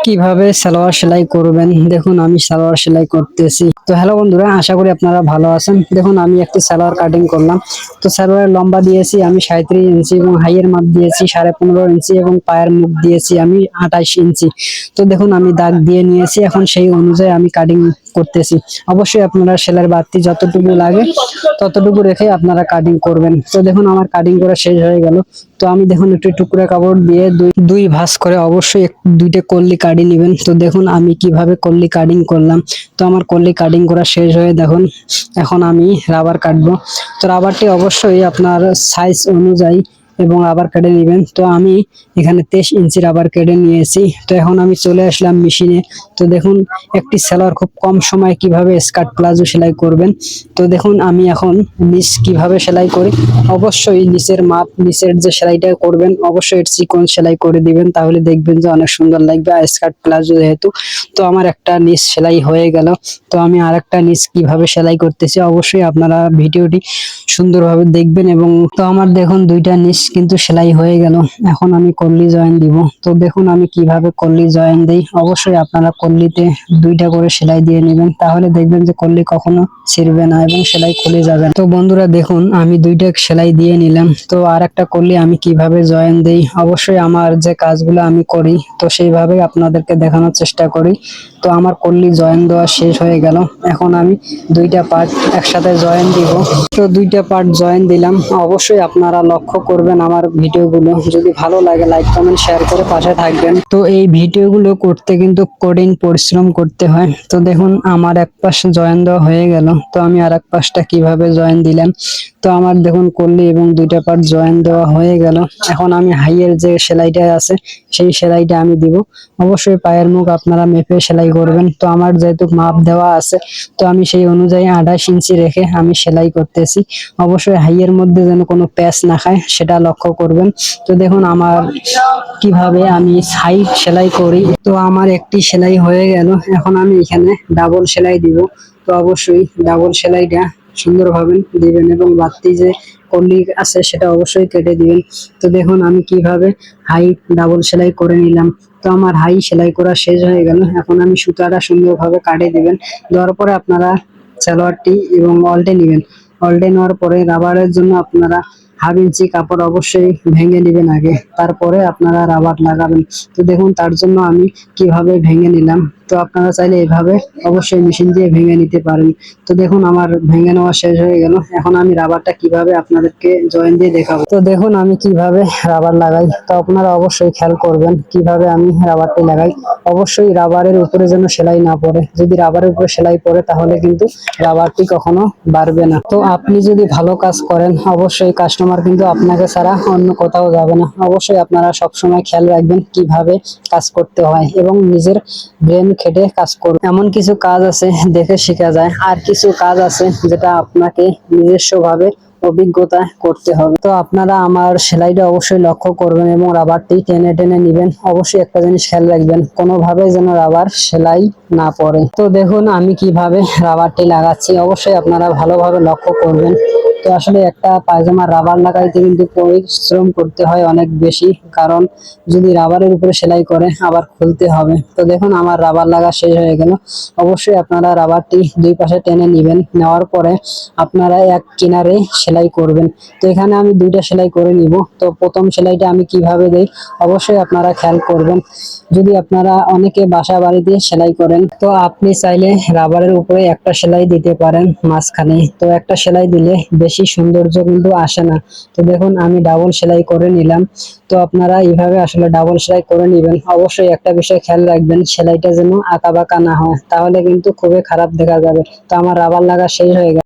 কিভাবে সালোয়ার সেলাই করবেন। দেখুন আমি সালোয়ার সেলাই করতেছি। তো হ্যালো বন্ধুরা, আশা করি আপনারা ভালো আছেন। দেখুন আমি একটি সালোয়ার কাটিং করলাম। তো সালোয়ারের লম্বা দিয়েছি আমি 37 ইঞ্চি এবং হাইয়ের মাপ দিয়েছি 15.5 ইঞ্চি এবং পায়ের মুখ দিয়েছি আমি 28 ইঞ্চি। তো দেখুন আমি দাগ দিয়ে নিয়েছি, এখন সেই অনুযায়ী আমি কাটিং করতেছি। অবশ্যই আপনারা সেলাইয়ের বাড়তি যতটুকু লাগে ততটুকু রেখে আপনারা কাটিং করবেন। তো দেখুন আমার কাটিং করা শেষ হয়ে গেল। তো আমি দেখুন একটি টুকরা কাপড় দিয়ে দুই ভাঁজ করে অবশ্যই দুইটা কল্লি কাটিয়ে নেবেন। তো দেখুন আমি কিভাবে কল্লি কাটিং করলাম। তো আমার কল্লি কাটিং করা শেষ হয়ে দেখুন এখন আমি রাবার কাটবো। তো রাবারটি অবশ্যই আপনার সাইজ অনুযায়ী এবং রাবার কেটে নেবেন। তো আমি এখানে 23 ইঞ্চি রাবার কেটে নিয়েছি। তো এখন আমি চলে আসলাম মেশিনে। তো দেখুন একটি সেলার খুব কম সময়ে কিভাবে স্কার্ট প্লাজো সেলাই করবেন। তো দেখুন আমি এখন নিচ কিভাবে সেলাই করি। অবশ্যই নিচের মাপ, নিচের যে সেলাইটা করবেন অবশ্যই চিকন সেলাই করে দিবেন, তাহলে দেখবেন যে অনেক সুন্দর লাগবে স্কার্ট প্লাজো যেহেতু। তো আমার একটা নিচ সেলাই হয়ে গেল। তো আমি আরেকটা নিচ কিভাবে সেলাই করতেছি অবশ্যই আপনারা ভিডিওটি সুন্দরভাবে দেখবেন। এবং তো আমার দেখুন দুইটা নিচ কিন্তু সেলাই হয়ে গেল। এখন আমি কল্লি জয়েন দিব। তো দেখুন আমি কিভাবে কল্লি জয়েন দেই। অবশ্যই আপনারা কল্লিতে দুইটা করে সেলাই দিয়ে নেবেন, তাহলে দেখবেন যে কল্লি কখনো ছিঁড়বে না এবং সেলাই খুলে যাবে না। তো বন্ধুরা দেখুন আমি দুইটা সেলাই দিয়ে নিলাম। তো আর একটা কল্লি আমি কিভাবে জয়েন দেই অবশ্যই আমার যে কাজগুলো আমি করি তো সেইভাবে আপনাদেরকে দেখানোর চেষ্টা করি। তো আমার কল্লি জয়েন দেওয়া শেষ হয়ে গেল। এখন আমি দুইটা পার্ট একসাথে জয়েন দিব। তো দুইটা পার্ট জয়েন দিলাম। অবশ্যই আপনারা লক্ষ্য করবেন আমার ভিডিওগুলো, যদি ভালো লাগে লাইক কমেন্ট শেয়ার করে পাশে থাকবেন। তো এই ভিডিওগুলো করতে কিন্তু কঠিন পরিশ্রম করতে হয়। তো দেখুন আমার এক পাশ জয়েন দেওয়া হয়ে গেল। তো আমি আর এক পাশটা কিভাবে জয়েন দিলাম। তো আমার দেখুন কল্লি এবং দুইটা পার্ট জয়েন দেওয়া হয়ে গেল। এখন আমি হাইয়ের যে সেলাইটা আছে সেই সেলাইটা আমি দিব। অবশ্যই পায়ের মুখ আপনারা মেপে সেলাই করবেন। তো আমার যেহেতু মাপ দেওয়া আছে তো আমি সেই অনুযায়ী 28 ইঞ্চি রেখে আমি সেলাই করতেছি। অবশ্যই হাইয়ের মধ্যে যেন কোনো প্যাচ না খায় সেটা লক্ষ্য করবেন। তো দেখুন আমার কিভাবে আমি সাইড সেলাই করি। তো আমার একটি সেলাই হয়ে গেল। এখন আমি এখানে ডাবল সেলাই দিব। তো অবশ্যই ডাবল সেলাইটা সুন্দরভাবে দিবেন এবং বাড়তি যে কল্লি আছে সেটা অবশ্যই কেটে দিবেন। তো দেখুন আমি কিভাবে হাই ডাবল সেলাই করে নিলাম। তো আমার হাই সেলাই করা শেষ হয়ে গেল। এখন আমি সুতাটা সুন্দরভাবে কাটে দিবেন। দেওয়ার পরে আপনারা সালোয়ারটি এবং অল্টে নেবেন। অল্টে নেওয়ার পরে রাবারের জন্য আপনারা 1/2 ইঞ্চি কাপড় অবশ্যই ভেঙে নেবেন আগে, তারপরে আপনারা রাবার লাগাবেন। তো দেখুন তার জন্য আমি কিভাবে ভেঙে নিলাম। তো আপনারা চাইলে এভাবে অবশ্যই মেশিন দিয়ে ভেঙে নিতে পারেন। তো দেখুন আমার ভেঙে নেওয়া শেষ হয়ে গেল। এখন আমি রাবারটা কিভাবে আপনাদেরকে জয়েন দিয়ে দেখাবো। তো দেখুন আমি কিভাবে রাবার লাগাই। তো আপনারা অবশ্যই খেয়াল করবেন কিভাবে আমি রাবারটি লাগাই। অবশ্যই রাবারের উপরে যেন সেলাই না পড়ে। যদি রাবারের উপরে সেলাই পড়ে তাহলে কিন্তু রাবারটি কখনো বাড়বে না। তো আপনি যদি ভালো কাজ করেন অবশ্যই কাস্টমার কিন্তু আপনাকে ছাড়া অন্য কোথাও যাবে না। অবশ্যই আপনারা সবসময় খেয়াল রাখবেন কিভাবে কাজ করতে হয় এবং নিজের ব্রেন খেটে কাজ করুন। এমন কিছু কাজ আছে দেখে শেখা যায়, আর কিছু কাজ আছে যেটা আপনাকে নিজস্বভাবে অভিজ্ঞতা করতে হবে। তো আপনারা আমার সেলাইটা অবশ্যই লক্ষ্য করবেন এবং রাবারটি টেনে টেনে নেবেন। অবশ্যই একটা জিনিস খেয়াল রাখবেন কোনোভাবে যেন রাবার সেলাই না পড়ে। তো দেখুন আমি কিভাবে রাবারটি লাগাচ্ছি অবশ্যই আপনারা ভালোভাবে লক্ষ্য করবেন। তো আসলে একটা পায়জামার রাবার লাগাইতে কিন্তু পরিশ্রম করতে হয় অনেক বেশি, কারণ যদি রাবারের উপরে সেলাই করে আবার খুলতে হবে। তো দেখুন আমার রাবার লাগা শেষ হয়ে গেল। অবশ্যই আপনারা রাবারটি দুই পাশে টেনে নেবেন। নেওয়ার পরে আপনারা এক কিনারে সেলাই করবেন। তো এখানে আমি দুইটা সেলাই করে নিব। তো প্রথম সেলাইটা আমি কিভাবে দেই অবশ্যই আপনারা খেয়াল করবেন। যদি আপনারা অনেকে বাসা বাড়িতে সেলাই করেন তো আপনি চাইলে রাবারের উপরে একটা সেলাই দিতে পারেন মাঝখানে। তো একটা সেলাই দিলে বেশি সৌন্দর্য কিন্তু আসে না। তো দেখুন আমি ডাবল সেলাই করে নিলাম। তো আপনারা এইভাবে আসলে ডাবল সেলাই করে নেবেন। অবশ্যই একটা বিষয় খেয়াল রাখবেন সেলাইটা যেন আঁকা বাঁকা না হয়, তাহলে কিন্তু খুবই খারাপ দেখা যাবে। তো আমার রাবার লাগা শেষ হয়ে গেল।